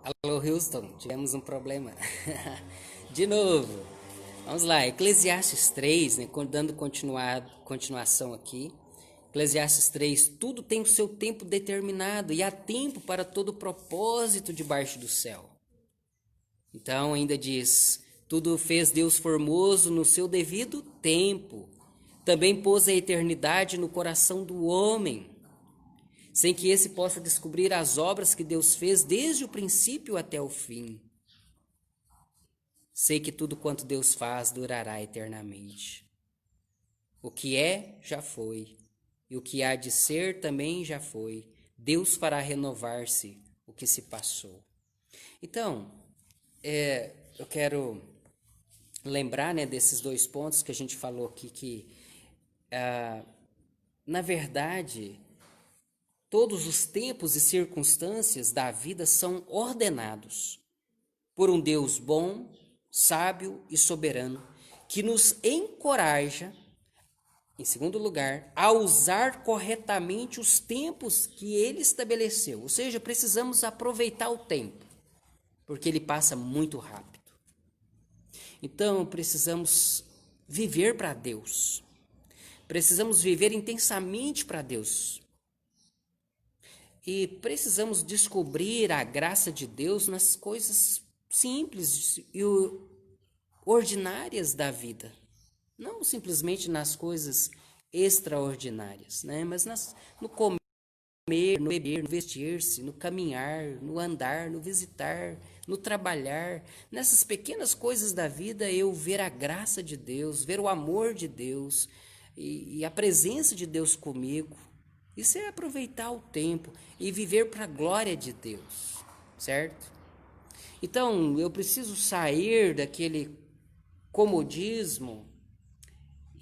Alô, Houston, tivemos um problema. De novo. Vamos lá, Eclesiastes 3, né, dando continuação aqui. Eclesiastes 3, tudo tem o seu tempo determinado e há tempo para todo propósito debaixo do céu. Então ainda diz, tudo fez Deus formoso no seu devido tempo. Também pôs a eternidade no coração do homem, sem que esse possa descobrir as obras que Deus fez desde o princípio até o fim. Sei que tudo quanto Deus faz durará eternamente. O que é, já foi, e o que há de ser também já foi. Deus fará renovar-se o que se passou. Então, eu quero lembrar, né, desses dois pontos que a gente falou aqui, que, na verdade, todos os tempos e circunstâncias da vida são ordenados por um Deus bom, sábio e soberano, que nos encoraja, em segundo lugar, a usar corretamente os tempos que ele estabeleceu. Ou seja, precisamos aproveitar o tempo, porque ele passa muito rápido. Então, precisamos viver para Deus. Precisamos viver intensamente para Deus. E precisamos descobrir a graça de Deus nas coisas simples e ordinárias da vida. Não simplesmente nas coisas extraordinárias, né? Mas no comer, no beber, no vestir-se, no caminhar, no andar, no visitar, no trabalhar. Nessas pequenas coisas da vida, eu ver a graça de Deus, ver o amor de Deus e a presença de Deus comigo. Isso é aproveitar o tempo e viver para a glória de Deus, certo? Então, eu preciso sair daquele comodismo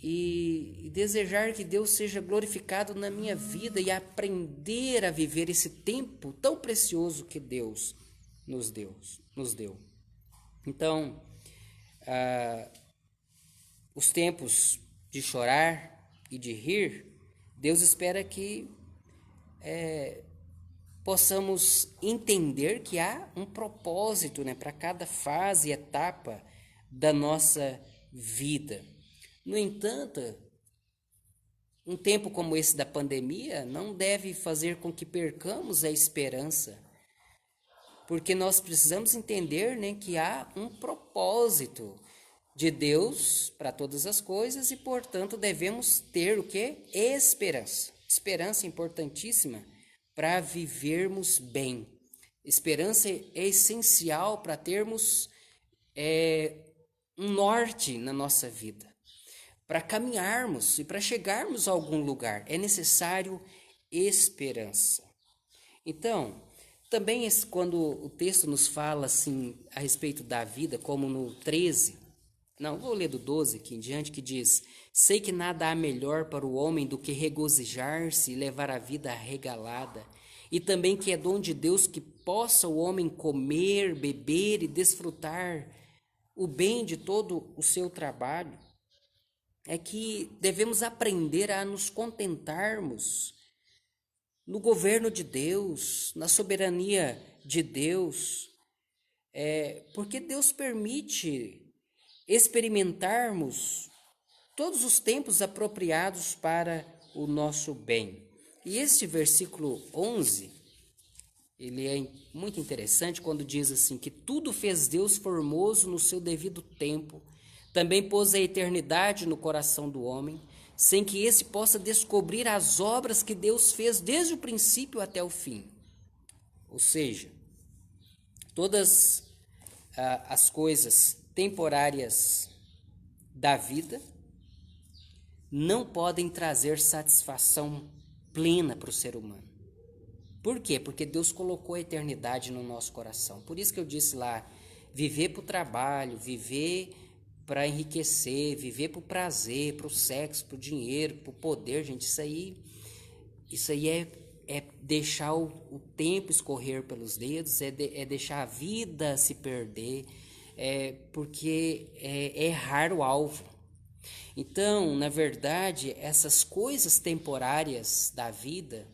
e desejar que Deus seja glorificado na minha vida e aprender a viver esse tempo tão precioso que Deus nos deu. Então, os tempos de chorar e de rir, Deus espera que possamos entender que há um propósito, né, para cada fase e etapa da nossa vida. No entanto, um tempo como esse da pandemia não deve fazer com que percamos a esperança, porque nós precisamos entender, né, que há um propósito de Deus para todas as coisas e, portanto, devemos ter o que? Esperança. Esperança importantíssima para vivermos bem. Esperança é essencial para termos um norte na nossa vida. Para caminharmos e para chegarmos a algum lugar, é necessário esperança. Então, também quando o texto nos fala assim a respeito da vida, como no 13, não, vou ler do 12 aqui em diante, que diz: sei que nada há melhor para o homem do que regozijar-se e levar a vida regalada, e também que é dom de Deus que possa o homem comer, beber e desfrutar o bem de todo o seu trabalho. É que devemos aprender a nos contentarmos no governo de Deus, na soberania de Deus, porque Deus permite experimentarmos todos os tempos apropriados para o nosso bem. E este versículo 11, ele é muito interessante quando diz assim, que tudo fez Deus formoso no seu devido tempo, também pôs a eternidade no coração do homem, sem que esse possa descobrir as obras que Deus fez desde o princípio até o fim. Ou seja, todas as coisas temporárias da vida não podem trazer satisfação plena para o ser humano. Por quê? Porque Deus colocou a eternidade no nosso coração. Por isso que eu disse lá, viver para o trabalho, viver para enriquecer, viver para o prazer, para o sexo, para o dinheiro, para o poder, gente, isso aí é deixar o tempo escorrer pelos dedos, é deixar a vida se perder, porque é errar o alvo. Então, na verdade, essas coisas temporárias da vida,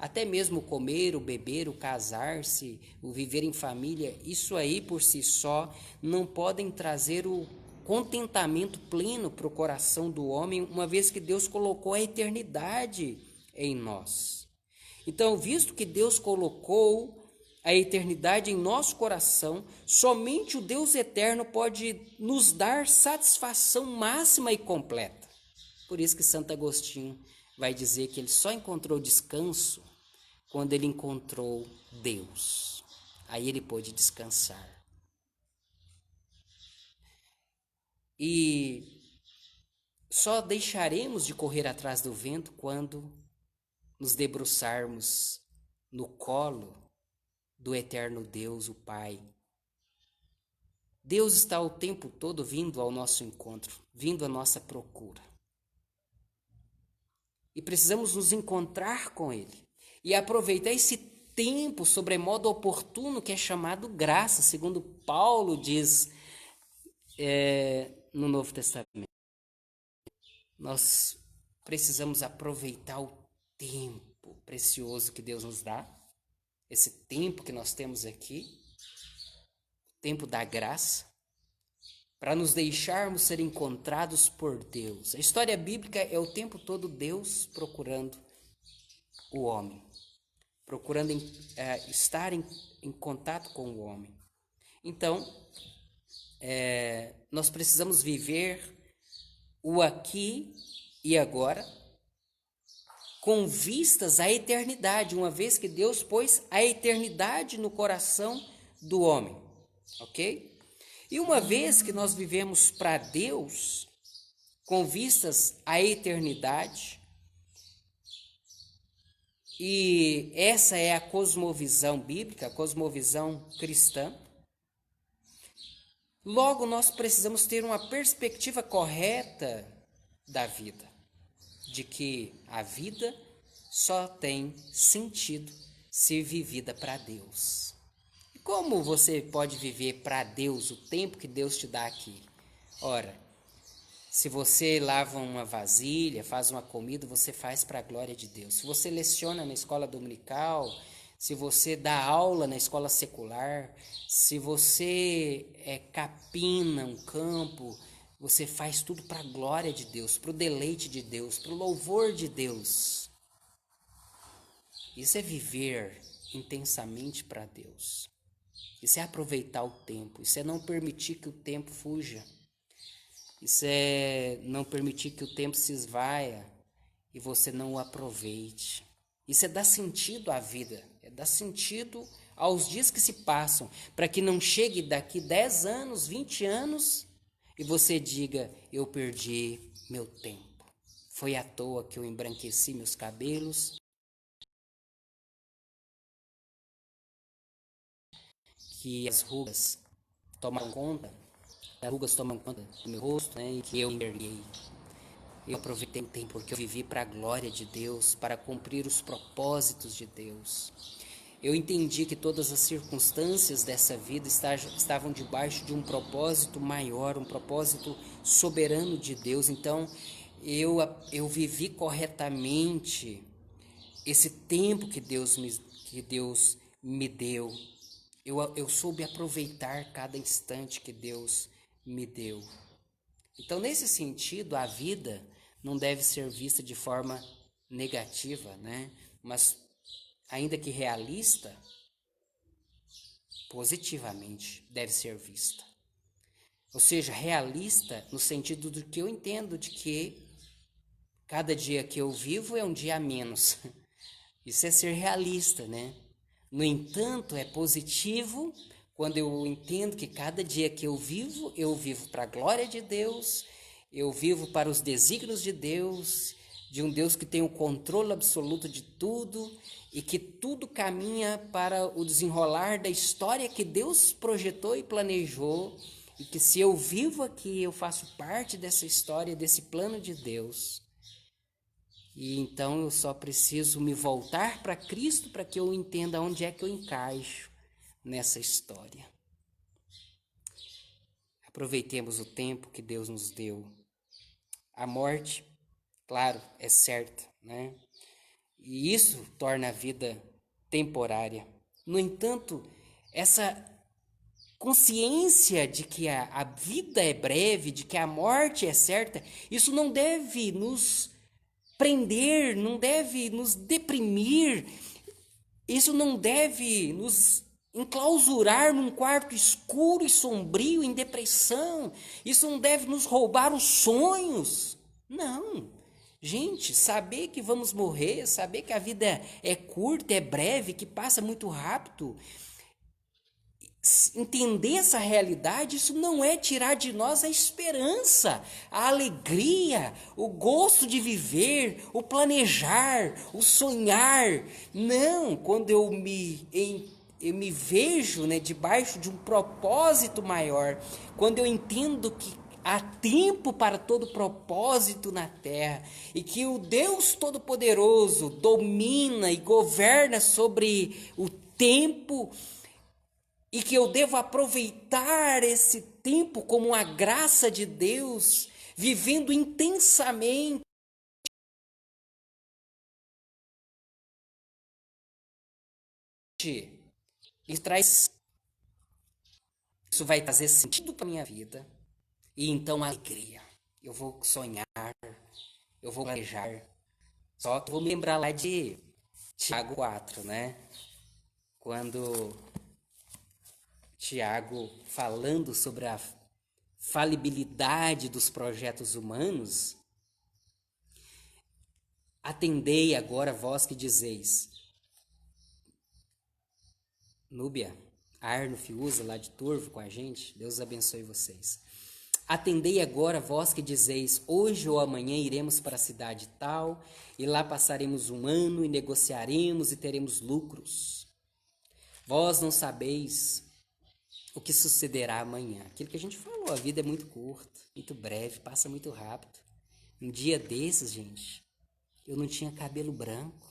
Até mesmo o comer, o beber, o casar-se, o viver em família, isso aí por si só não podem trazer o contentamento pleno para o coração do homem, uma vez que Deus colocou a eternidade em nós. Então, visto que Deus colocou a eternidade em nosso coração, somente o Deus eterno pode nos dar satisfação máxima e completa. Por isso que Santo Agostinho vai dizer que ele só encontrou descanso quando ele encontrou Deus. Aí ele pôde descansar. E só deixaremos de correr atrás do vento quando nos debruçarmos no colo do eterno Deus, o Pai. Deus está o tempo todo vindo ao nosso encontro, vindo à nossa procura. E precisamos nos encontrar com Ele e aproveitar esse tempo sobremodo oportuno que é chamado graça, segundo Paulo diz no Novo Testamento. Nós precisamos aproveitar o tempo precioso que Deus nos dá, esse tempo que nós temos aqui, tempo da graça, para nos deixarmos ser encontrados por Deus. A história bíblica é o tempo todo Deus procurando o homem, procurando estar em contato com o homem. Então, nós precisamos viver o aqui e agora com vistas à eternidade, uma vez que Deus pôs a eternidade no coração do homem, ok? E uma vez que nós vivemos para Deus, com vistas à eternidade, e essa é a cosmovisão bíblica, a cosmovisão cristã, logo nós precisamos ter uma perspectiva correta da vida, de que a vida só tem sentido se vivida para Deus. E como você pode viver para Deus o tempo que Deus te dá aqui? Ora, se você lava uma vasilha, faz uma comida, você faz para a glória de Deus. Se você leciona na escola dominical, se você dá aula na escola secular, se você capina um campo, você faz tudo para a glória de Deus, para o deleite de Deus, para o louvor de Deus. Isso é viver intensamente para Deus. Isso é aproveitar o tempo. Isso é não permitir que o tempo fuja. Isso é não permitir que o tempo se esvaia e você não o aproveite. Isso é dar sentido à vida. É dar sentido aos dias que se passam. Para que não chegue daqui 10 anos, 20 anos e você diga, eu perdi meu tempo. Foi à toa que eu embranqueci meus cabelos, que as rugas tomam conta do meu rosto, né, e que eu enverguei. Eu aproveitei o tempo porque eu vivi para a glória de Deus, para cumprir os propósitos de Deus. Eu entendi que todas as circunstâncias dessa vida estavam debaixo de um propósito maior, um propósito soberano de Deus. Então, eu vivi corretamente esse tempo que Deus me deu. Eu soube aproveitar cada instante que Deus me deu. Então, nesse sentido, a vida não deve ser vista de forma negativa, né? Mas, ainda que realista, positivamente deve ser vista. Ou seja, realista no sentido do que eu entendo de que cada dia que eu vivo é um dia a menos. Isso é ser realista, né? No entanto, é positivo quando eu entendo que cada dia que eu vivo para a glória de Deus, eu vivo para os desígnios de um Deus que tem o controle absoluto de tudo e que tudo caminha para o desenrolar da história que Deus projetou e planejou, e que se eu vivo aqui, eu faço parte dessa história, desse plano de Deus. E então eu só preciso me voltar para Cristo para que eu entenda onde é que eu encaixo nessa história. Aproveitemos o tempo que Deus nos deu. A morte, claro, é certa, né? E isso torna a vida temporária. No entanto, essa consciência de que a vida é breve, de que a morte é certa, isso não deve nos prender, não deve nos deprimir, isso não deve nos enclausurar num quarto escuro e sombrio, em depressão. Isso não deve nos roubar os sonhos. Não. Gente, saber que vamos morrer, saber que a vida é curta, é breve, que passa muito rápido, entender essa realidade, isso não é tirar de nós a esperança, a alegria, o gosto de viver, o planejar, o sonhar. Não, quando eu me vejo, né, debaixo de um propósito maior, quando eu entendo que há tempo para todo propósito na terra e que o Deus Todo-Poderoso domina e governa sobre o tempo e que eu devo aproveitar esse tempo como uma graça de Deus, vivendo intensamente. Isso traz, isso vai trazer sentido para minha vida e então alegria. Eu vou sonhar, eu vou planejar. Só que vou me lembrar lá de Tiago 4, né? Quando Tiago, falando sobre a falibilidade dos projetos humanos, atendei agora vós que dizeis, Núbia, Arno, Fiuza, lá de Turvo com a gente, Deus abençoe vocês. Atendei agora vós que dizeis, hoje ou amanhã iremos para a cidade tal, e lá passaremos um ano e negociaremos e teremos lucros. Vós não sabeis o que sucederá amanhã. Aquilo que a gente falou, a vida é muito curta, muito breve, passa muito rápido. Um dia desses, gente, eu não tinha cabelo branco.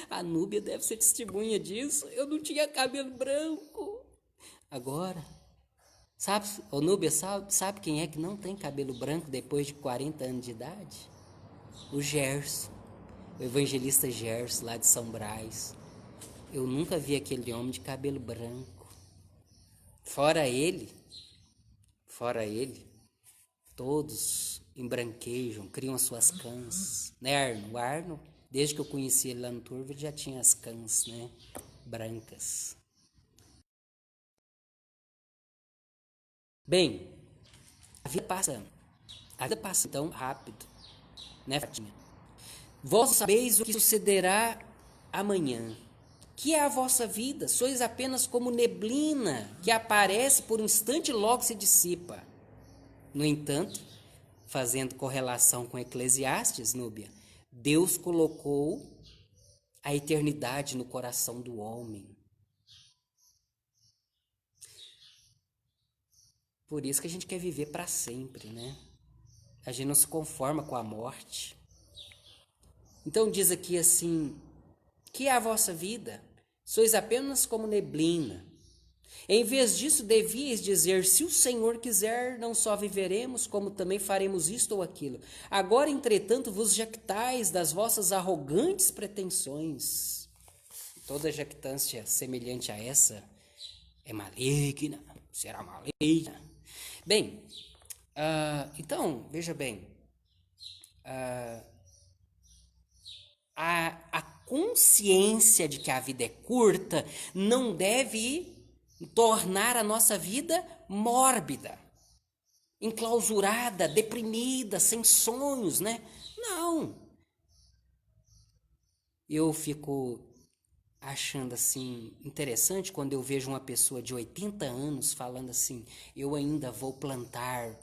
A Núbia deve ser testemunha disso. Eu não tinha cabelo branco. Agora, sabe, ô Núbia, sabe quem é que não tem cabelo branco depois de 40 anos de idade? O Gerson, o evangelista Gerson, lá de São Brás. Eu nunca vi aquele homem de cabelo branco. Fora ele, todos embranquejam, criam as suas cãs. Né, Arno? O Arno, desde que eu conheci ele lá no Turvo, ele já tinha as cãs, né? Brancas. Bem, a vida passa tão rápido, né, Fatinha? Vós sabeis o que sucederá amanhã. Que é a vossa vida? Sois apenas como neblina que aparece por um instante e logo se dissipa. No entanto, fazendo correlação com Eclesiastes, Núbia, Deus colocou a eternidade no coração do homem. Por isso que a gente quer viver para sempre, né? A gente não se conforma com a morte. Então diz aqui assim, que é a vossa vida? Sois apenas como neblina. Em vez disso, devíeis dizer, se o Senhor quiser, não só viveremos, como também faremos isto ou aquilo. Agora, entretanto, vos jactais das vossas arrogantes pretensões. Toda jactância semelhante a essa é maligna, será maligna. Bem, então, veja bem, a consciência de que a vida é curta não deve tornar a nossa vida mórbida, enclausurada, deprimida, sem sonhos, né? Não. Eu fico achando assim interessante quando eu vejo uma pessoa de 80 anos falando assim: eu ainda vou plantar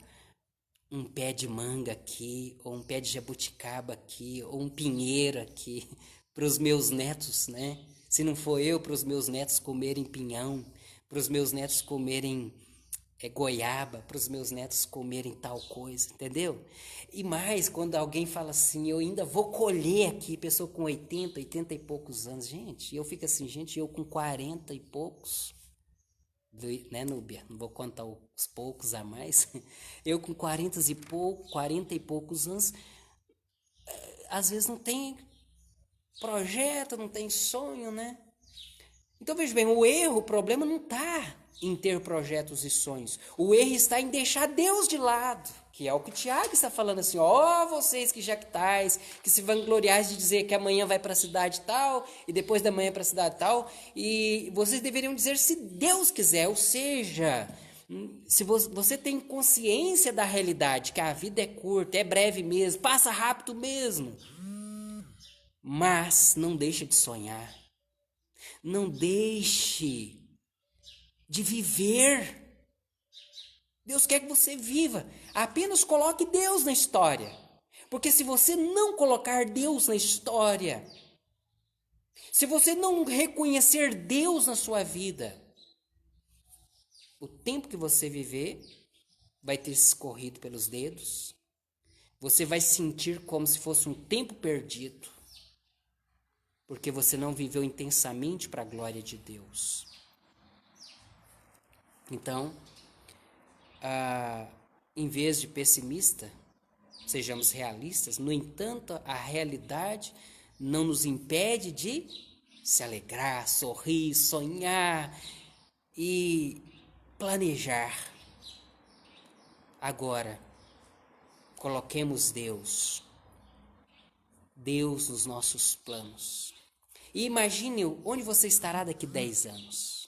um pé de manga aqui, ou um pé de jabuticaba aqui, ou um pinheiro aqui, para os meus netos, né? Se não for eu, para os meus netos comerem pinhão, para os meus netos comerem goiaba, para os meus netos comerem tal coisa, entendeu? E mais, quando alguém fala assim, eu ainda vou colher aqui, pessoa com 80 e poucos anos, gente, eu fico assim, gente, eu com 40 e poucos, né, Núbia? Não vou contar os poucos a mais. Eu com 40 e poucos anos, às vezes não tem projeta, não tem sonho, né? Então veja bem, o problema não está em ter projetos e sonhos. O erro está em deixar Deus de lado, que é o que Tiago está falando assim, ó, vocês que jactais, que se vangloriais de dizer que amanhã vai para a cidade tal, e depois da manhã para a cidade tal, e vocês deveriam dizer se Deus quiser, ou seja, se você tem consciência da realidade, que a vida é curta, é breve mesmo, passa rápido mesmo, mas não deixa de sonhar. Não deixe de viver. Deus quer que você viva. Apenas coloque Deus na história. Porque se você não colocar Deus na história, se você não reconhecer Deus na sua vida, o tempo que você viver vai ter se escorrido pelos dedos. Você vai sentir como se fosse um tempo perdido. Porque você não viveu intensamente para a glória de Deus. Então, em vez de pessimista, sejamos realistas. No entanto, a realidade não nos impede de se alegrar, sorrir, sonhar e planejar. Agora, coloquemos Deus nos nossos planos. E imagine onde você estará daqui 10 anos.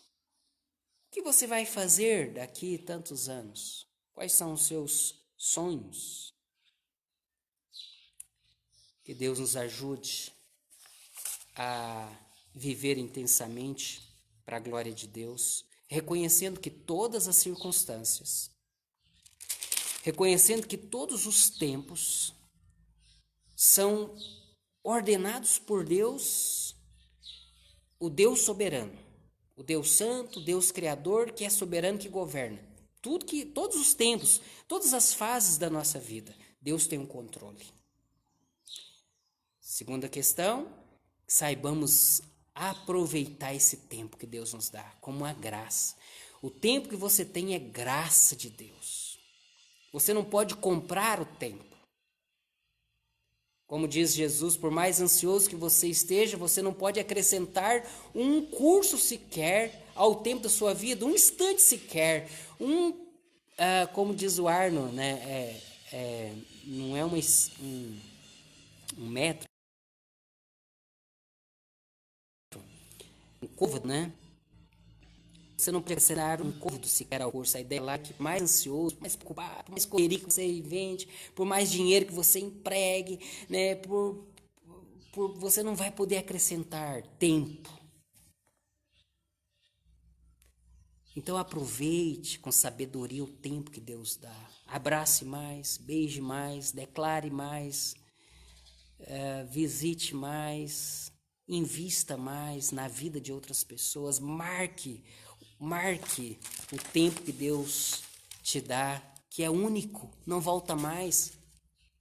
O que você vai fazer daqui tantos anos? Quais são os seus sonhos? Que Deus nos ajude a viver intensamente para a glória de Deus, reconhecendo que todas as circunstâncias, reconhecendo que todos os tempos são ordenados por Deus, o Deus soberano, o Deus santo, o Deus criador, que é soberano, que governa. Todos os tempos, todas as fases da nossa vida, Deus tem um controle. Segunda questão, saibamos aproveitar esse tempo que Deus nos dá, como uma graça. O tempo que você tem é graça de Deus. Você não pode comprar o tempo. Como diz Jesus, por mais ansioso que você esteja, você não pode acrescentar um curso sequer ao tempo da sua vida, um instante sequer. Como diz o Arno, né, não é um metro, um côvado, né? Você não pode acrescentar um côvado sequer ao curso. A ideia lá é que mais ansioso, mais preocupado, mais correria que você invente, por mais dinheiro que você empregue, né, você não vai poder acrescentar tempo. Então aproveite com sabedoria o tempo que Deus dá. Abrace mais, beije mais, declare mais, visite mais, invista mais na vida de outras pessoas, marque o tempo que Deus te dá, que é único, não volta mais.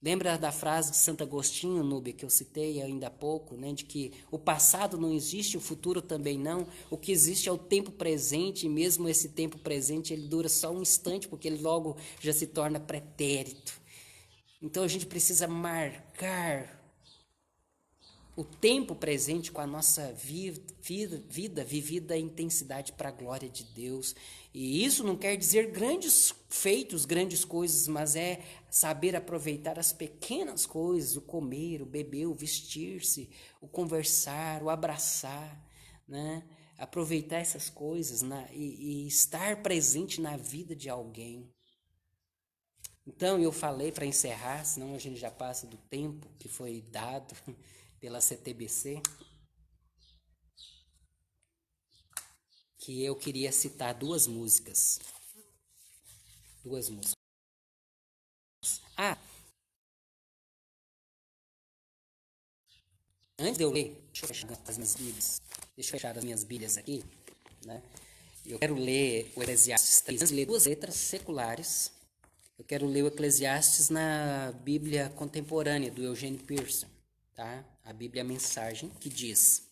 Lembra da frase de Santo Agostinho, Núbia, que eu citei ainda há pouco, né, de que o passado não existe, o futuro também não. O que existe é o tempo presente, e mesmo esse tempo presente ele dura só um instante, porque ele logo já se torna pretérito. Então a gente precisa marcar o tempo presente com a nossa vida vivida em intensidade para a glória de Deus. E isso não quer dizer grandes feitos, grandes coisas, mas é saber aproveitar as pequenas coisas, o comer, o beber, o vestir-se, o conversar, o abraçar, né? Aproveitar essas coisas e estar presente na vida de alguém. Então eu falei para encerrar, senão a gente já passa do tempo que foi dado pela CTBC, que eu queria citar duas músicas. Antes de eu ler, deixa eu fechar as minhas bíblias aqui, né? Eu quero ler o Eclesiastes 3, antes de ler duas letras seculares. Eu quero ler o Eclesiastes na Bíblia contemporânea do Eugênio Pearson, tá? A Bíblia Mensagem, que diz: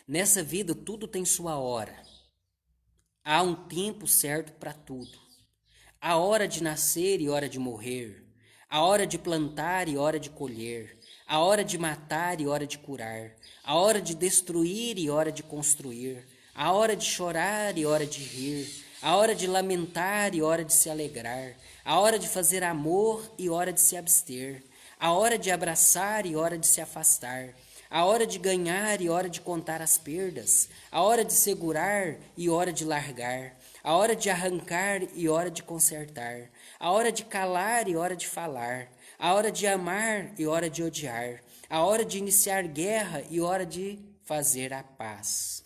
nessa vida tudo tem sua hora. Há um tempo certo para tudo. Há hora de nascer e hora de morrer. Há hora de plantar e hora de colher. a hora de matar e hora de curar, a hora de destruir e hora de construir, a hora de chorar e hora de rir, a hora de lamentar e hora de se alegrar, a hora de fazer amor e hora de se abster, a hora de abraçar e hora de se afastar, a hora de ganhar e hora de contar as perdas, a hora de segurar e hora de largar, a hora de arrancar e hora de consertar, a hora de calar e hora de falar, a hora de amar e hora de odiar, a hora de iniciar guerra e hora de fazer a paz.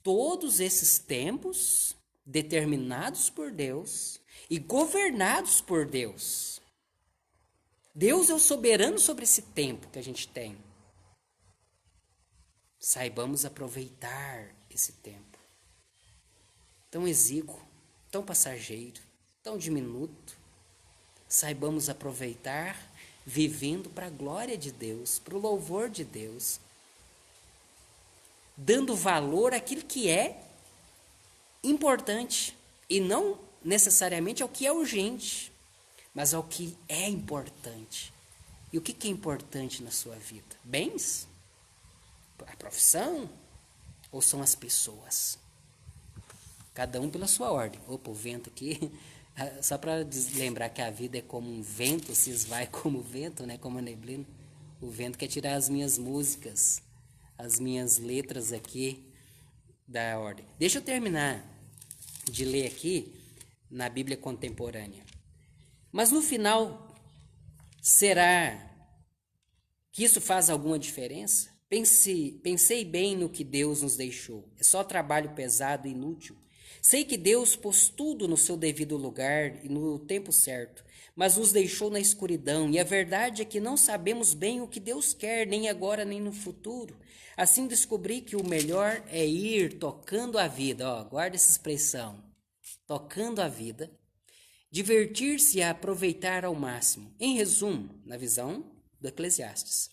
Todos esses tempos determinados por Deus e governados por Deus. Deus é o soberano sobre esse tempo que a gente tem. Saibamos aproveitar esse tempo. Tão exíguo, tão passageiro, tão diminuto. Saibamos aproveitar vivendo para a glória de Deus, para o louvor de Deus, dando valor àquilo que é importante e não necessariamente ao que é urgente, mas ao que é importante. E o que é importante na sua vida? Bens? A profissão? Ou são as pessoas? Cada um pela sua ordem. Opa, o vento aqui, só para lembrar que a vida é como um vento, se esvai como o vento, né? Como a neblina. O vento quer tirar as minhas músicas, as minhas letras aqui da ordem. Deixa eu terminar de ler aqui na Bíblia Contemporânea. Mas no final, será que isso faz alguma diferença? Pensei bem no que Deus nos deixou. É só trabalho pesado e inútil. Sei que Deus pôs tudo no seu devido lugar e no tempo certo, mas nos deixou na escuridão, e a verdade é que não sabemos bem o que Deus quer, nem agora nem no futuro. Assim descobri que o melhor é ir tocando a vida, guarda essa expressão, tocando a vida, divertir-se e aproveitar ao máximo. Em resumo, na visão do Eclesiastes.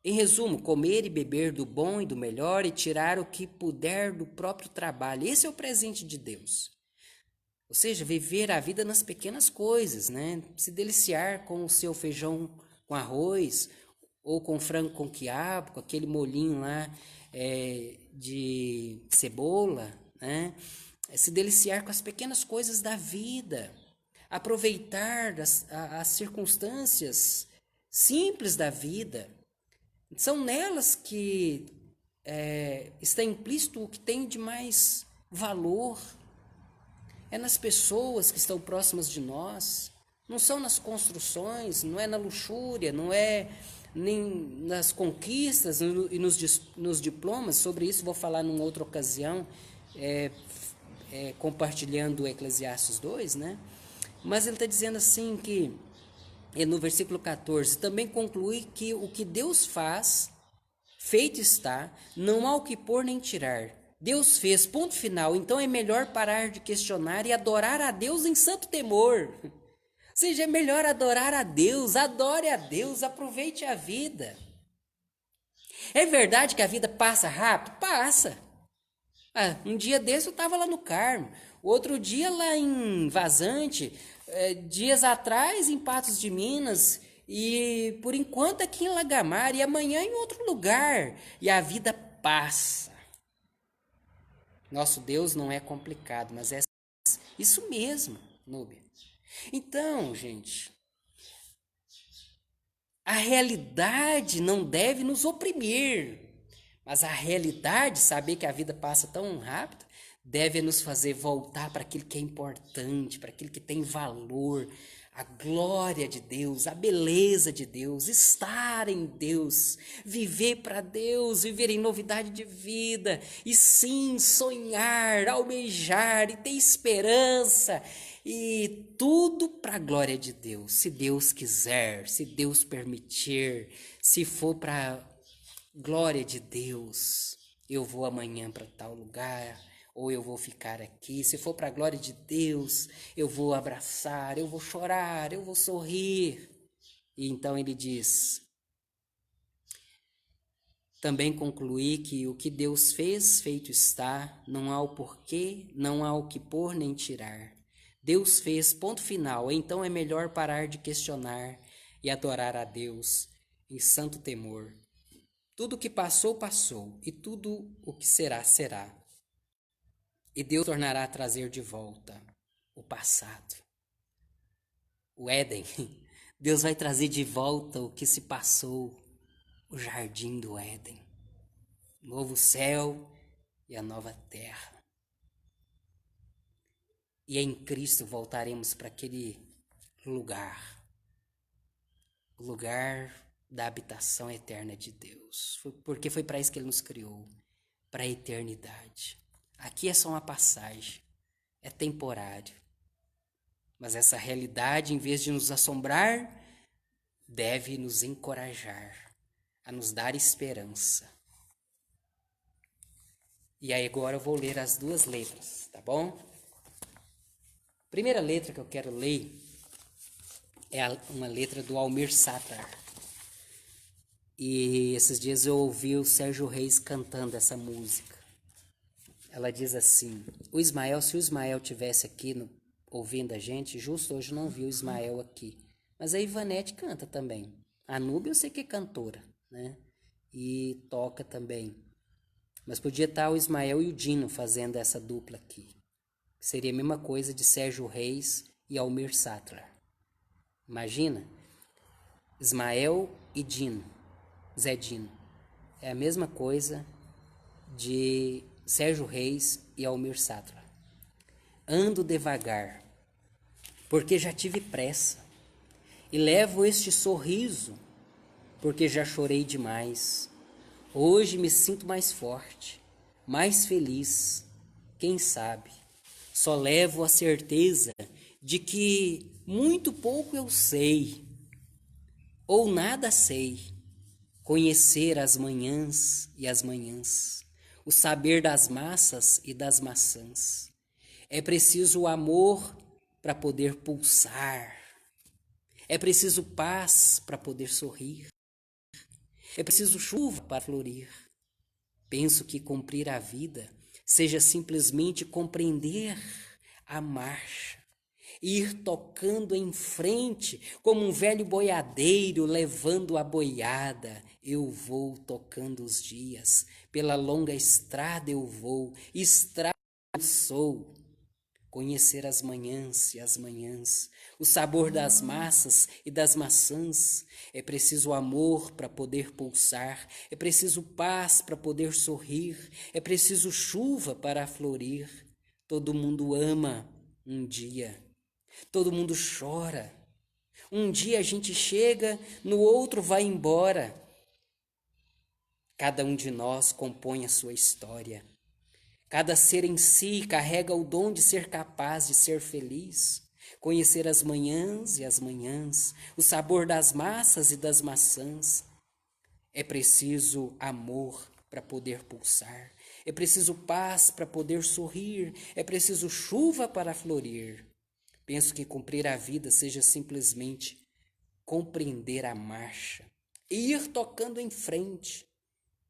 Em resumo, comer e beber do bom e do melhor e tirar o que puder do próprio trabalho. Esse é o presente de Deus. Ou seja, viver a vida nas pequenas coisas, né? Se deliciar com o seu feijão com arroz, ou com frango com quiabo, com aquele molhinho lá de cebola, né? Se deliciar com as pequenas coisas da vida. Aproveitar as circunstâncias simples da vida. São nelas que está implícito o que tem de mais valor. É nas pessoas que estão próximas de nós. Não são nas construções, não é na luxúria, não é nem nas conquistas e nos diplomas. Sobre isso vou falar numa outra ocasião, compartilhando o Eclesiastes 2, né? Mas ele está dizendo assim que no versículo 14, também conclui que o que Deus faz, feito está, não há o que pôr nem tirar. Deus fez, ponto final, então é melhor parar de questionar e adorar a Deus em santo temor. Ou seja, é melhor adorar a Deus, adore a Deus, aproveite a vida. É verdade que a vida passa rápido? Passa. Um dia desse eu estava lá no Carmo, outro dia lá em Vazante, dias atrás em Patos de Minas, e por enquanto aqui em Lagamar, e amanhã em outro lugar. E a vida passa. Nosso Deus não é complicado, mas é isso mesmo, Núbia. Então, gente, a realidade não deve nos oprimir, mas a realidade, saber que a vida passa tão rápido, deve nos fazer voltar para aquilo que é importante, para aquilo que tem valor, a glória de Deus, a beleza de Deus, estar em Deus, viver para Deus, viver em novidade de vida, e sim, sonhar, almejar e ter esperança, e tudo para a glória de Deus, se Deus quiser, se Deus permitir, se for para a glória de Deus, eu vou amanhã para tal lugar, ou eu vou ficar aqui. Se for para a glória de Deus, eu vou abraçar, eu vou chorar, eu vou sorrir. E então ele diz, também concluí que o que Deus fez, feito está, não há o porquê, não há o que pôr nem tirar. Deus fez, ponto final, então é melhor parar de questionar e adorar a Deus em santo temor. Tudo o que passou, passou, e tudo o que será, será. E Deus tornará a trazer de volta o passado, o Éden. Deus vai trazer de volta o que se passou, o jardim do Éden, o novo céu e a nova terra. E em Cristo voltaremos para aquele lugar, o lugar da habitação eterna de Deus, porque foi para isso que Ele nos criou, para a eternidade. Aqui é só uma passagem, é temporário, mas essa realidade, em vez de nos assombrar, deve nos encorajar, a nos dar esperança. E aí agora eu vou ler as duas letras, tá bom? A primeira letra que eu quero ler é uma letra do Almir Sater. E esses dias eu ouvi o Sérgio Reis cantando essa música. Ela diz assim: se o Ismael tivesse aqui ouvindo a gente, justo hoje não vi o Ismael aqui. Mas a Ivanete canta também. A Núbia eu sei que é cantora, né? E toca também. Mas podia estar o Ismael e o Dino fazendo essa dupla aqui. Seria a mesma coisa de Sérgio Reis e Almir Sater. Imagina, Ismael e Dino, Zé Dino. É a mesma coisa de Sérgio Reis e Almir Sater. Ando devagar, porque já tive pressa, e levo este sorriso, porque já chorei demais. Hoje me sinto mais forte, mais feliz, quem sabe. Só levo a certeza de que muito pouco eu sei, ou nada sei. Conhecer as manhãs e as manhãs, o saber das massas e das maçãs. É preciso o amor para poder pulsar. É preciso paz para poder sorrir. É preciso chuva para florir. Penso que cumprir a vida seja simplesmente compreender a marcha, ir tocando em frente como um velho boiadeiro levando a boiada. Eu vou tocando os dias, pela longa estrada eu vou, estrada eu sou. Conhecer as manhãs e as manhãs, o sabor das massas e das maçãs. É preciso amor para poder pulsar, é preciso paz para poder sorrir, é preciso chuva para florir. Todo mundo ama um dia, todo mundo chora. Um dia a gente chega, no outro vai embora. Cada um de nós compõe a sua história. Cada ser em si carrega o dom de ser capaz de ser feliz, conhecer as manhãs e as manhãs, o sabor das massas e das maçãs. É preciso amor para poder pulsar, é preciso paz para poder sorrir, é preciso chuva para florir. Penso que cumprir a vida seja simplesmente compreender a marcha e ir tocando em frente,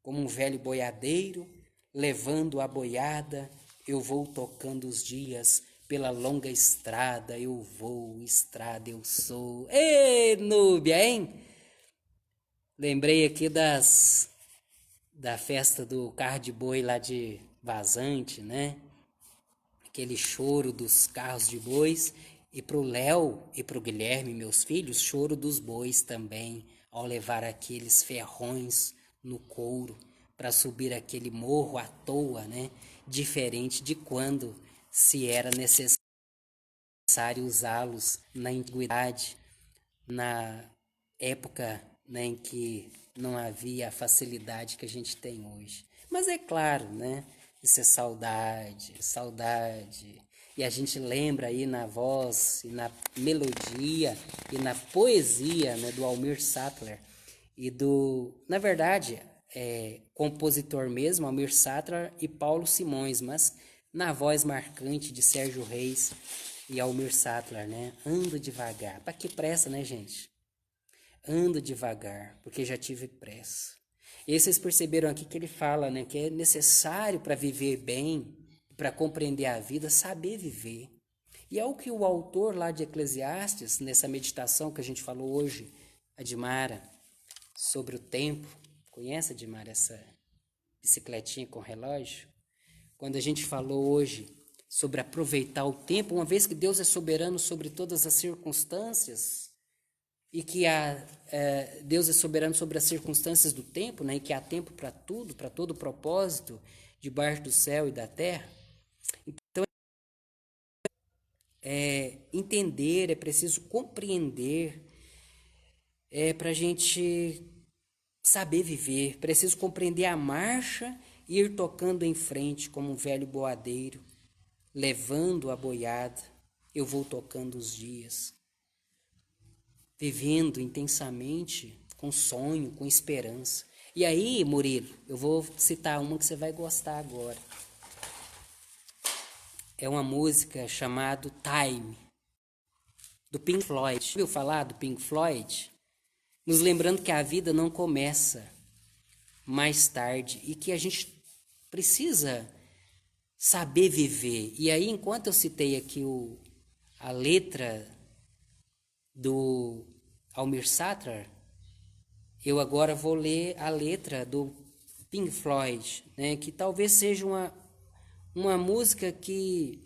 como um velho boiadeiro levando a boiada. Eu vou tocando os dias pela longa estrada, eu vou, estrada eu sou. Ê, Núbia, hein? Lembrei aqui da festa do carro de boi lá de Vazante, né? Aquele choro dos carros de bois. E pro Léo e pro Guilherme, meus filhos, choro dos bois também, ao levar aqueles ferrões no couro para subir aquele morro à toa, né? Diferente de quando se era necessário usá-los na antiguidade, na época, né, em que não havia a facilidade que a gente tem hoje. Mas é claro, né? Isso é saudade, saudade. E a gente lembra aí na voz, e na melodia, e na poesia, né, do Almir Sater e na verdade, compositor mesmo, Almir Sater e Paulo Simões, mas na voz marcante de Sérgio Reis e Almir Sater, né? Ando devagar. Para que pressa, né, gente? Ando devagar, porque já tive pressa. E vocês perceberam aqui que ele fala, né, que é necessário para viver bem, para compreender a vida, saber viver. E é o que o autor lá de Eclesiastes, nessa meditação que a gente falou hoje, Admara, sobre o tempo. Conhece, Edmar, essa bicicletinha com relógio? Quando a gente falou hoje sobre aproveitar o tempo, uma vez que Deus é soberano sobre todas as circunstâncias, e que Deus é soberano sobre as circunstâncias do tempo, né? E que há tempo para tudo, para todo propósito, debaixo do céu e da terra. Então, entender, é preciso compreender, para a gente saber viver, preciso compreender a marcha e ir tocando em frente como um velho boadeiro, levando a boiada, eu vou tocando os dias, vivendo intensamente, com sonho, com esperança. E aí, Murilo, eu vou citar uma que você vai gostar agora. É uma música chamada Time, do Pink Floyd. Ouviu falar do Pink Floyd? Nos lembrando que a vida não começa mais tarde e que a gente precisa saber viver. E aí, enquanto eu citei aqui a letra do Almir Sater, eu agora vou ler a letra do Pink Floyd, né, que talvez seja uma música que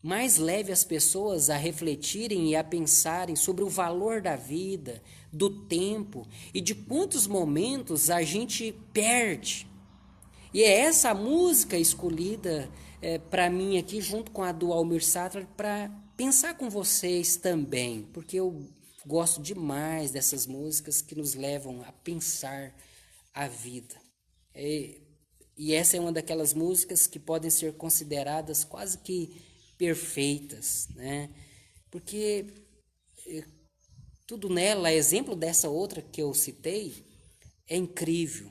mais leve as pessoas a refletirem e a pensarem sobre o valor da vida, do tempo e de quantos momentos a gente perde. E é essa música escolhida para mim aqui, junto com a do Almir Sater, para pensar com vocês também, porque eu gosto demais dessas músicas que nos levam a pensar a vida. E essa é uma daquelas músicas que podem ser consideradas quase que perfeitas, né? Porque tudo nela, a exemplo dessa outra que eu citei, é incrível.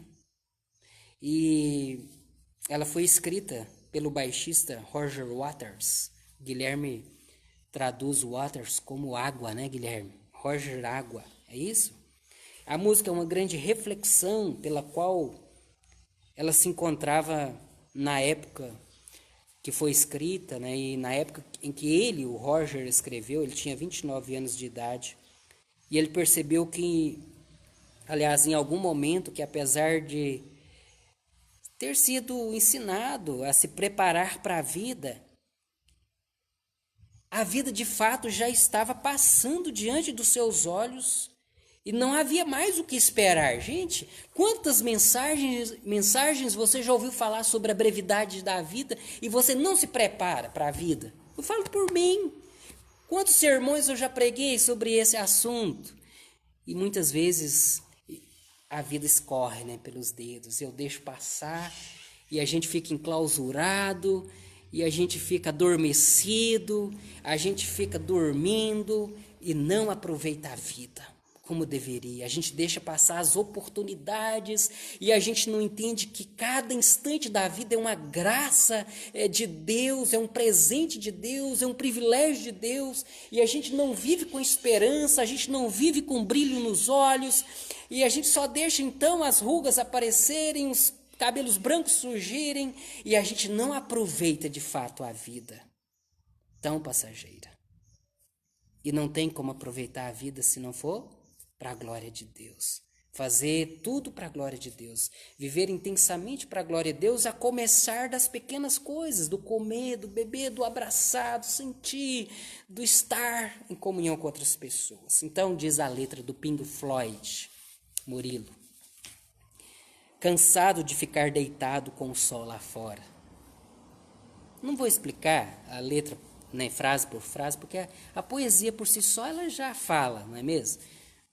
E ela foi escrita pelo baixista Roger Waters. Guilherme traduz Waters como água, né, Guilherme? Roger Água, é isso? A música é uma grande reflexão pela qual ela se encontrava na época que foi escrita, né? E na época em que ele, o Roger, escreveu, ele tinha 29 anos de idade. E ele percebeu que, aliás, em algum momento, que apesar de ter sido ensinado a se preparar para a vida de fato já estava passando diante dos seus olhos e não havia mais o que esperar. Gente, quantas mensagens você já ouviu falar sobre a brevidade da vida e você não se prepara para a vida? Eu falo por mim. Quantos sermões eu já preguei sobre esse assunto? E muitas vezes a vida escorre, né, pelos dedos. Eu deixo passar e a gente fica enclausurado, e a gente fica adormecido, a gente fica dormindo e não aproveita a vida como deveria. A gente deixa passar as oportunidades e a gente não entende que cada instante da vida é uma graça de Deus, é um presente de Deus, é um privilégio de Deus, e a gente não vive com esperança, a gente não vive com brilho nos olhos, e a gente só deixa então as rugas aparecerem, os cabelos brancos surgirem, e a gente não aproveita de fato a vida tão passageira. E não tem como aproveitar a vida se não for para a glória de Deus. Fazer tudo para a glória de Deus. Viver intensamente para a glória de Deus, a começar das pequenas coisas, do comer, do beber, do abraçar, do sentir, do estar em comunhão com outras pessoas. Então diz a letra do Pink Floyd, Murilo: cansado de ficar deitado com o sol lá fora. Não vou explicar a letra, né, frase por frase, porque a poesia por si só ela já fala, não é mesmo?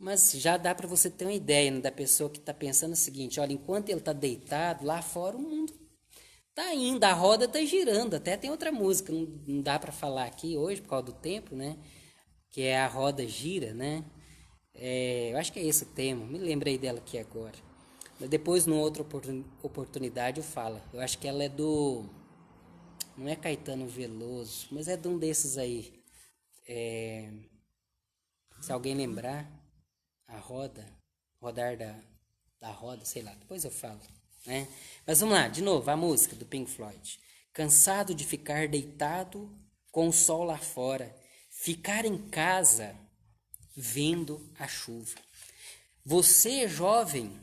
Mas já dá para você ter uma ideia, né, da pessoa que está pensando o seguinte: olha, enquanto ele está deitado lá fora, o mundo está indo, a roda está girando. Até tem outra música, não dá para falar aqui hoje por causa do tempo, né? Que é A Roda Gira, né? Eu acho que é esse o tema, me lembrei dela aqui agora. Mas depois, numa outra oportunidade, eu falo. Eu acho que ela é do... Não é Caetano Veloso, mas é de um desses aí. Se alguém lembrar, a roda, rodar da roda, sei lá, depois eu falo, né? Mas vamos lá, de novo, a música do Pink Floyd. Cansado de ficar deitado com o sol lá fora, ficar em casa vendo a chuva. Você é jovem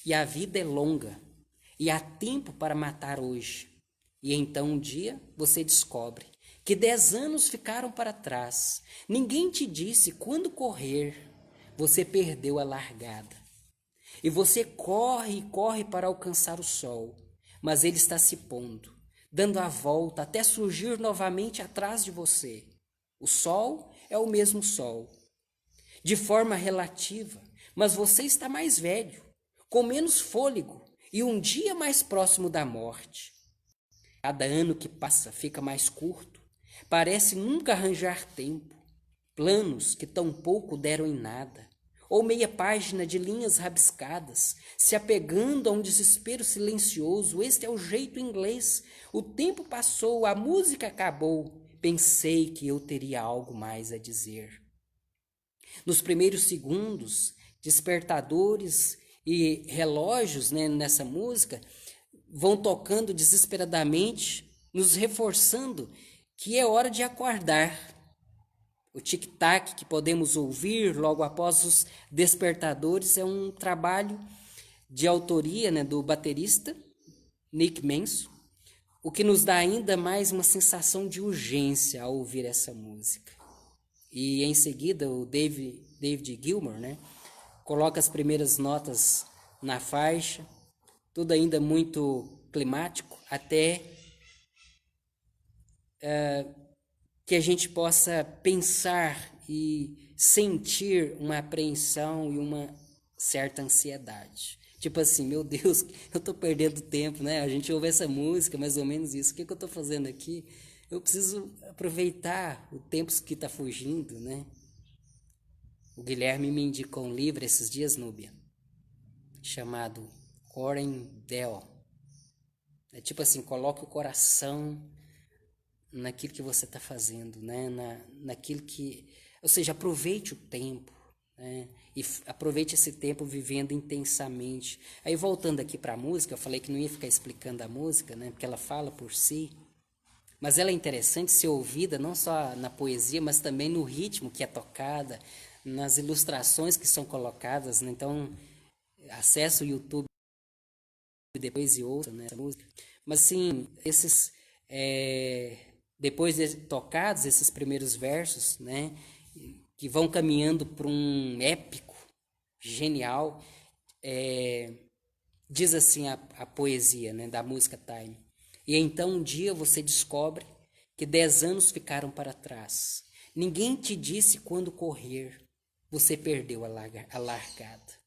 e a vida é longa, e há tempo para matar hoje. E então um dia você descobre que 10 anos ficaram para trás. Ninguém te disse quando correr. Você perdeu a largada. E você corre e corre para alcançar o sol, mas ele está se pondo, dando a volta até surgir novamente atrás de você. O sol é o mesmo sol, de forma relativa, mas você está mais velho, com menos fôlego e um dia mais próximo da morte. Cada ano que passa fica mais curto, parece nunca arranjar tempo, planos que tão pouco deram em nada, ou meia página de linhas rabiscadas, se apegando a um desespero silencioso. Este é o jeito inglês. O tempo passou, a música acabou. Pensei que eu teria algo mais a dizer. Nos primeiros segundos, despertadores e relógios, né, nessa música vão tocando desesperadamente, nos reforçando que é hora de acordar. O tic-tac que podemos ouvir logo após os despertadores é um trabalho de autoria, né, do baterista Nick Manson, o que nos dá ainda mais uma sensação de urgência ao ouvir essa música. E em seguida o David Gilmour, né, coloca as primeiras notas na faixa, tudo ainda muito climático, até que a gente possa pensar e sentir uma apreensão e uma certa ansiedade. Tipo assim, meu Deus, eu tô perdendo tempo, né? A gente ouve essa música, mais ou menos isso. O que eu tô fazendo aqui? Eu preciso aproveitar o tempo que tá fugindo, né? O Guilherme me indicou um livro esses dias, Núbia, chamado Corendell. É tipo assim, coloque o coração naquilo que você está fazendo, né? Naquilo que... Ou seja, aproveite o tempo, né? E aproveite esse tempo vivendo intensamente. Aí voltando aqui para a música, eu falei que não ia ficar explicando a música, né? Porque ela fala por si. Mas ela é interessante ser ouvida não só na poesia, mas também no ritmo que é tocada, nas ilustrações que são colocadas, né? Então, acesse o YouTube depois e ouça, né, essa música. Mas sim, esses... depois de tocados esses primeiros versos, né, que vão caminhando para um épico genial, diz assim a poesia, né, da música Time. E então um dia você descobre que 10 anos ficaram para trás. Ninguém te disse quando correr, você perdeu a largada.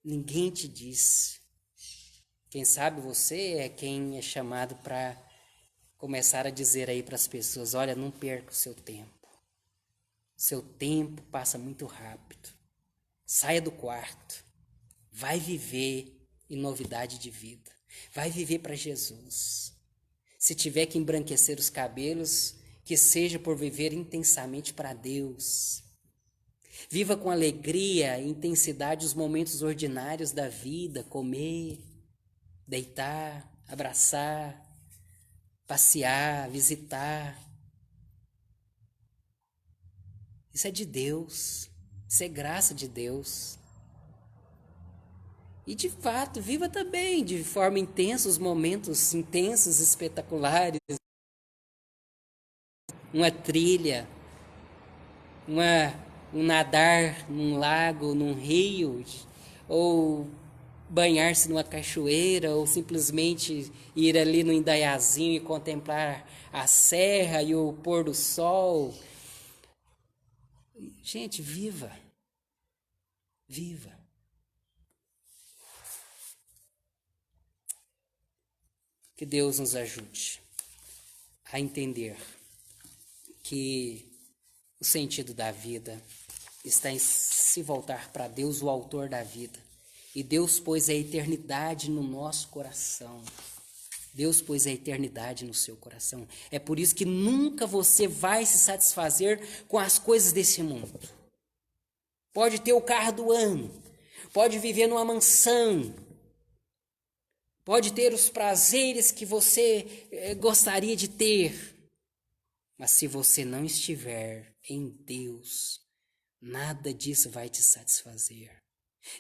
Ninguém te disse. Quem sabe você é quem é chamado para começar a dizer aí para as pessoas: olha, não perca o seu tempo. Seu tempo passa muito rápido. Saia do quarto. Vai viver em novidade de vida. Vai viver para Jesus. Se tiver que embranquecer os cabelos, que seja por viver intensamente para Deus. Viva com alegria e intensidade os momentos ordinários da vida, comer, deitar, abraçar, passear, visitar. Isso é de Deus, isso é graça de Deus. E de fato, viva também de forma intensa os momentos intensos, espetaculares. Uma trilha, um nadar num lago, num rio, ou banhar-se numa cachoeira, ou simplesmente ir ali no Indaiazinho e contemplar a serra e o pôr do sol. Gente, viva. Viva. Que Deus nos ajude a entender que o sentido da vida está em se voltar para Deus, o autor da vida. E Deus pôs a eternidade no nosso coração. Deus pôs a eternidade no seu coração. É por isso que nunca você vai se satisfazer com as coisas desse mundo. Pode ter o carro do ano, pode viver numa mansão, pode ter os prazeres que você gostaria de ter. Mas se você não estiver em Deus, nada disso vai te satisfazer.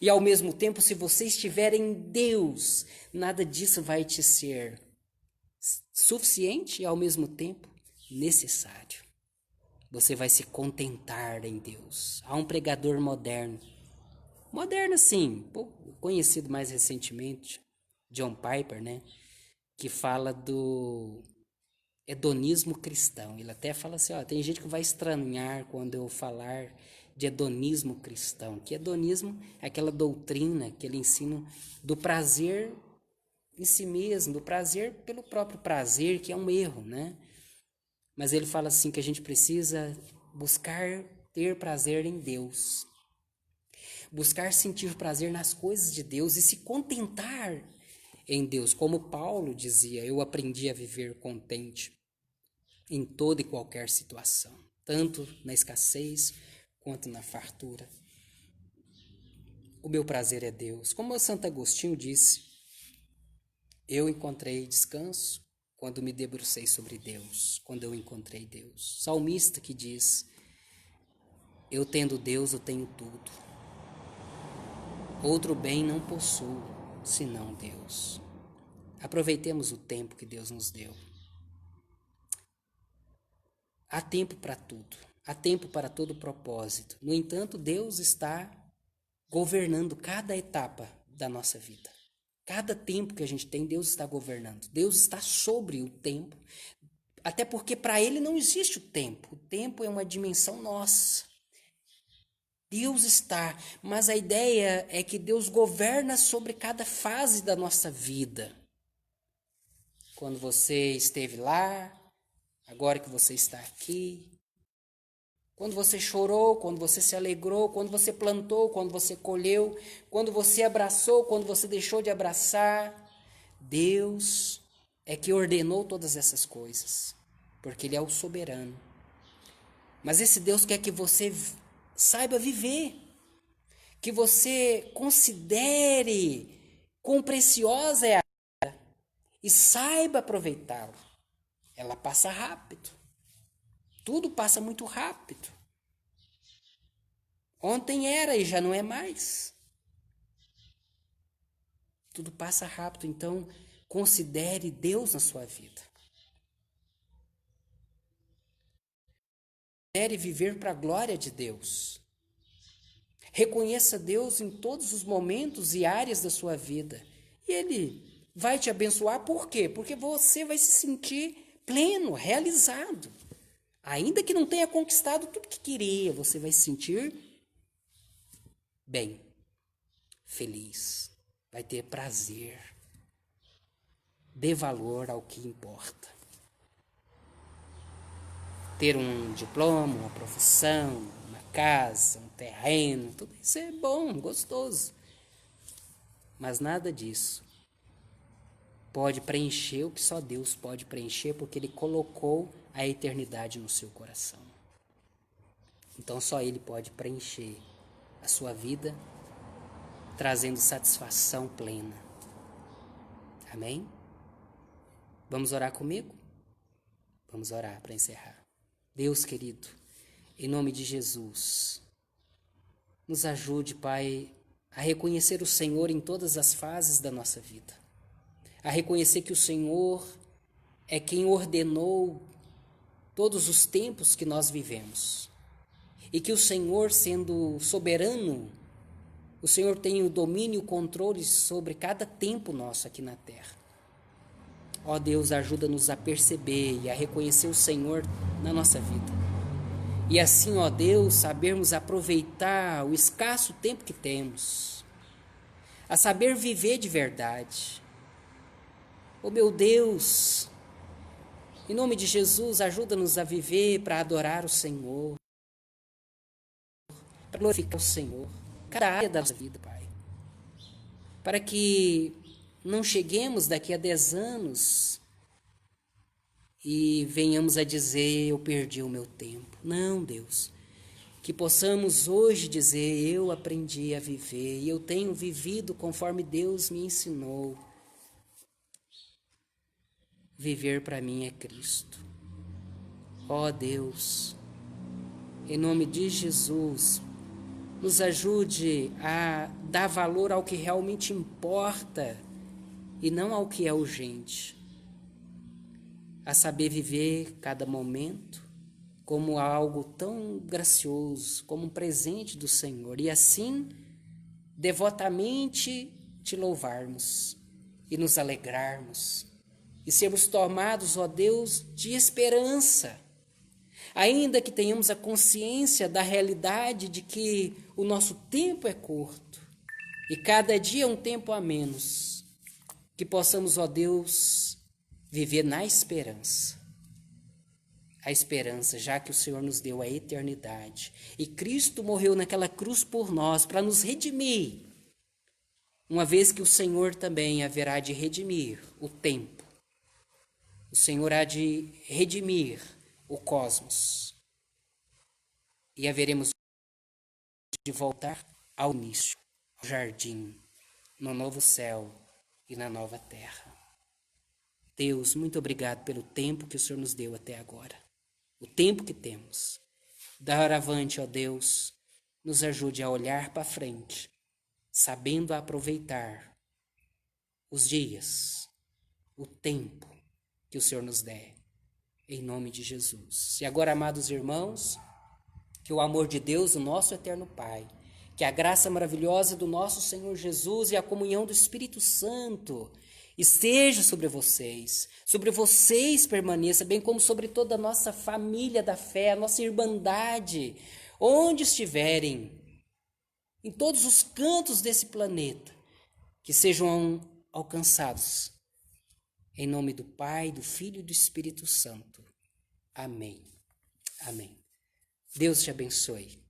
E ao mesmo tempo, se você estiver em Deus, nada disso vai te ser suficiente e ao mesmo tempo necessário. Você vai se contentar em Deus. Há um pregador moderno assim, conhecido mais recentemente, John Piper, né? Que fala do hedonismo cristão. Ele até fala assim, ó, tem gente que vai estranhar quando eu falar de hedonismo cristão. Que hedonismo é aquela doutrina, aquele ensino do prazer em si mesmo, do prazer pelo próprio prazer, que é um erro, né? Mas ele fala assim que a gente precisa buscar ter prazer em Deus. Buscar sentir prazer nas coisas de Deus e se contentar em Deus. Como Paulo dizia, eu aprendi a viver contente em toda e qualquer situação, tanto na escassez quanto na fartura. O meu prazer é Deus. Como Santo Agostinho disse, eu encontrei descanso quando me debrucei sobre Deus, quando eu encontrei Deus. Salmista que diz, eu tendo Deus, eu tenho tudo. Outro bem não possuo, senão Deus. Aproveitemos o tempo que Deus nos deu. Há tempo para tudo, há tempo para todo propósito. No entanto, Deus está governando cada etapa da nossa vida. Cada tempo que a gente tem, Deus está governando. Deus está sobre o tempo, até porque para Ele não existe o tempo. O tempo é uma dimensão nossa. Deus está, mas a ideia é que Deus governa sobre cada fase da nossa vida. Quando você esteve lá, agora que você está aqui, quando você chorou, quando você se alegrou, quando você plantou, quando você colheu, quando você abraçou, quando você deixou de abraçar, Deus é que ordenou todas essas coisas, porque Ele é o soberano. Mas esse Deus quer que você saiba viver, que você considere quão preciosa é a vida e saiba aproveitá-la. Ela passa rápido. Tudo passa muito rápido. Ontem era e já não é mais. Tudo passa rápido, então considere Deus na sua vida. Considere viver para a glória de Deus. Reconheça Deus em todos os momentos e áreas da sua vida. E Ele vai te abençoar, por quê? Porque você vai se sentir pleno, realizado. Ainda que não tenha conquistado tudo que queria, você vai se sentir bem, feliz, vai ter prazer. Dê valor ao que importa. Ter um diploma, uma profissão, uma casa, um terreno, tudo isso é bom, gostoso. Mas nada disso pode preencher o que só Deus pode preencher, porque Ele colocou a eternidade no seu coração. Então só Ele pode preencher a sua vida, trazendo satisfação plena. Amém? Vamos orar comigo? Vamos orar para encerrar. Deus querido, em nome de Jesus, nos ajude, Pai, a reconhecer o Senhor em todas as fases da nossa vida. A reconhecer que o Senhor é quem ordenou todos os tempos que nós vivemos. E que o Senhor, sendo soberano, o Senhor tem o domínio e o controle sobre cada tempo nosso aqui na terra. Ó Deus, ajuda-nos a perceber e a reconhecer o Senhor na nossa vida. E assim, ó Deus, sabermos aproveitar o escasso tempo que temos, a saber viver de verdade. Ó meu Deus, em nome de Jesus, ajuda-nos a viver para adorar o Senhor, para glorificar o Senhor, cada área da nossa vida, Pai. Para que não cheguemos daqui a 10 anos e venhamos a dizer, eu perdi o meu tempo. Não, Deus. Que possamos hoje dizer, eu aprendi a viver e eu tenho vivido conforme Deus me ensinou. Viver para mim é Cristo. Ó Deus, em nome de Jesus, nos ajude a dar valor ao que realmente importa e não ao que é urgente, a saber viver cada momento como algo tão gracioso, como um presente do Senhor, e assim devotamente te louvarmos e nos alegrarmos e sermos tomados, ó Deus, de esperança, ainda que tenhamos a consciência da realidade de que o nosso tempo é curto e cada dia é um tempo a menos, que possamos, ó Deus, viver na esperança. A esperança, já que o Senhor nos deu a eternidade e Cristo morreu naquela cruz por nós para nos redimir, uma vez que o Senhor também haverá de redimir o tempo. O Senhor há de redimir o cosmos e haveremos de voltar ao início, ao jardim, no novo céu e na nova terra. Deus, muito obrigado pelo tempo que o Senhor nos deu até agora, o tempo que temos. Doravante, ó Deus, nos ajude a olhar para frente, sabendo aproveitar os dias, o tempo que o Senhor nos der, em nome de Jesus. E agora, amados irmãos, que o amor de Deus, o nosso eterno Pai, que a graça maravilhosa do nosso Senhor Jesus e a comunhão do Espírito Santo esteja sobre vocês permaneça, bem como sobre toda a nossa família da fé, a nossa irmandade, onde estiverem, em todos os cantos desse planeta, que sejam alcançados. Em nome do Pai, do Filho e do Espírito Santo. Amém. Amém. Deus te abençoe.